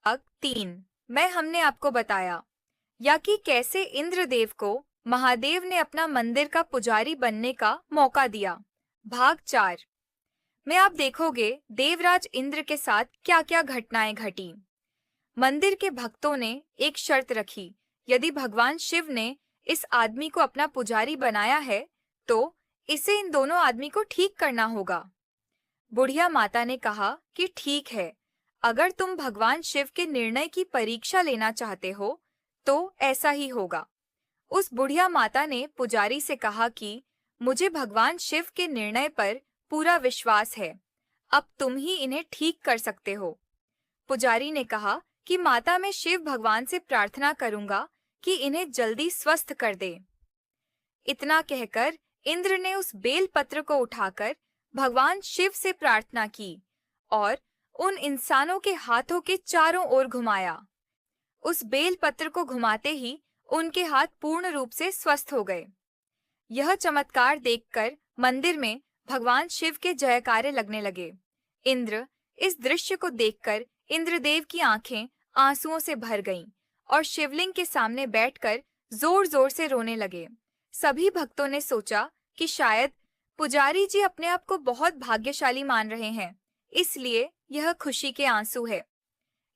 भाग 3 में हमने आपको बताया या कि कैसे इंद्रदेव को महादेव ने अपना मंदिर का पुजारी बनने का मौका दिया। भाग 4 में आप देखोगे देवराज इंद्र के साथ क्या क्या घटनाएं घटी। मंदिर के भक्तों ने एक शर्त रखी, यदि भगवान शिव ने इस आदमी को अपना पुजारी बनाया है तो इसे इन दोनों आदमी को ठीक करना होगा। बुढ़िया माता ने कहा कि ठीक है, अगर तुम भगवान शिव के निर्णय की परीक्षा लेना चाहते हो तो ऐसा ही होगा। उस बुढ़िया माता ने पुजारी से कहा कि मुझे भगवान शिव के निर्णय पर पूरा विश्वास है, अब तुम ही इन्हें ठीक कर सकते हो। पुजारी ने कहा कि माता मैं शिव भगवान से प्रार्थना करूंगा कि इन्हें जल्दी स्वस्थ कर दे। इतना कहकर इंद्र ने उस बेल पत्र को उठाकर भगवान शिव से प्रार्थना की और उन इंसानों के हाथों के चारों ओर घुमाया। उस बेल पत्र को घुमाते ही उनके हाथ पूर्ण रूप से स्वस्थ हो गए। यह चमत्कार देखकर मंदिर में भगवान शिव के जयकारे लगने लगे। इंद्र इस दृश्य को देखकर इंद्रदेव की आंखें आंसुओं से भर गईं और शिवलिंग के सामने बैठकर जोर जोर से रोने लगे। सभी भक्तों ने सोचा कि शायद पुजारी जी अपने आप को बहुत भाग्यशाली मान रहे हैं, इसलिए यह खुशी के आंसू है।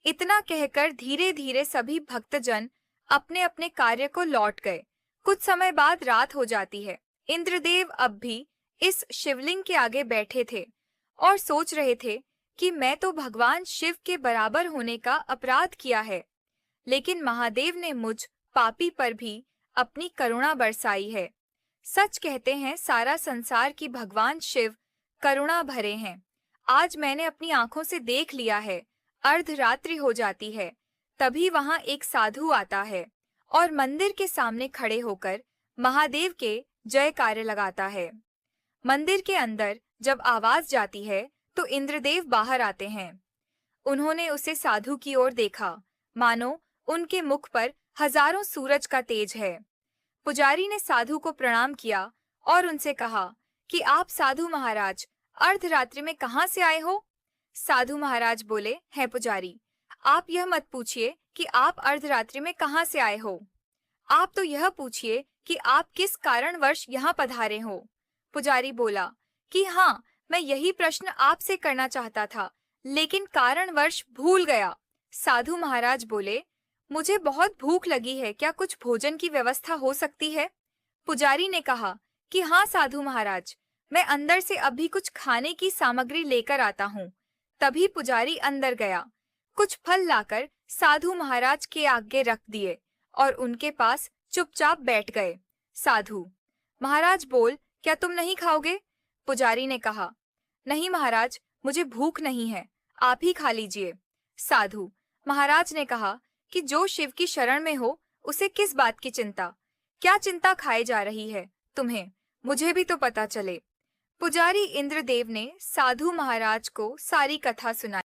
इतना कहकर धीरे धीरे सभी भक्तजन अपने अपने कार्य को लौट गए। कुछ समय बाद रात हो जाती है। इंद्रदेव अब भी इस शिवलिंग के आगे बैठे थे और सोच रहे थे कि मैं तो भगवान शिव के बराबर होने का अपराध किया है, लेकिन महादेव ने मुझ पापी पर भी अपनी करुणा बरसाई है। सच कहते हैं सारा संसार की भगवान शिव करुणा भरे हैं। आज मैंने अपनी आंखों से देख लिया है। अर्धरात्रि हो जाती है, तभी वहां एक साधु आता है और मंदिर के सामने खड़े होकर महादेव के जयकारे लगाता है। मंदिर के अंदर जब आवाज जाती है तो इंद्रदेव बाहर आते हैं। उन्होंने उसे साधु की ओर देखा, मानो उनके मुख पर हजारों सूरज का तेज है। पुजारी ने साधु को प्रणाम किया और उनसे कहा कि आप साधु महाराज अर्धरात्रि में कहाँ से आए हो? साधु महाराज बोले, है पुजारी, आप यह मत पूछिए कि आप अर्धरात्रि में कहाँ से आए हो, आप तो यह पूछिए कि आप किस कारणवश यहाँ पधारे हो। पुजारी बोला कि हाँ, मैं यही प्रश्न आपसे करना चाहता था, लेकिन कारणवश भूल गया। साधु महाराज बोले, मुझे बहुत भूख लगी है, क्या कुछ भोजन की व्यवस्था हो सकती है? पुजारी ने कहा कि हाँ साधु महाराज, मैं अंदर से अभी कुछ खाने की सामग्री लेकर आता हूँ। तभी पुजारी अंदर गया, कुछ फल लाकर साधु महाराज के आगे रख दिए और उनके पास चुपचाप बैठ गए। साधु महाराज बोल, क्या तुम नहीं खाओगे? पुजारी ने कहा, नहीं महाराज, मुझे भूख नहीं है, आप ही खा लीजिए। साधु महाराज ने कहा कि जो शिव की शरण में हो उसे किस बात की चिंता, क्या चिंता खाए जा रही है तुम्हें, मुझे भी तो पता चले। पुजारी इंद्रदेव ने साधु महाराज को सारी कथा सुनाई।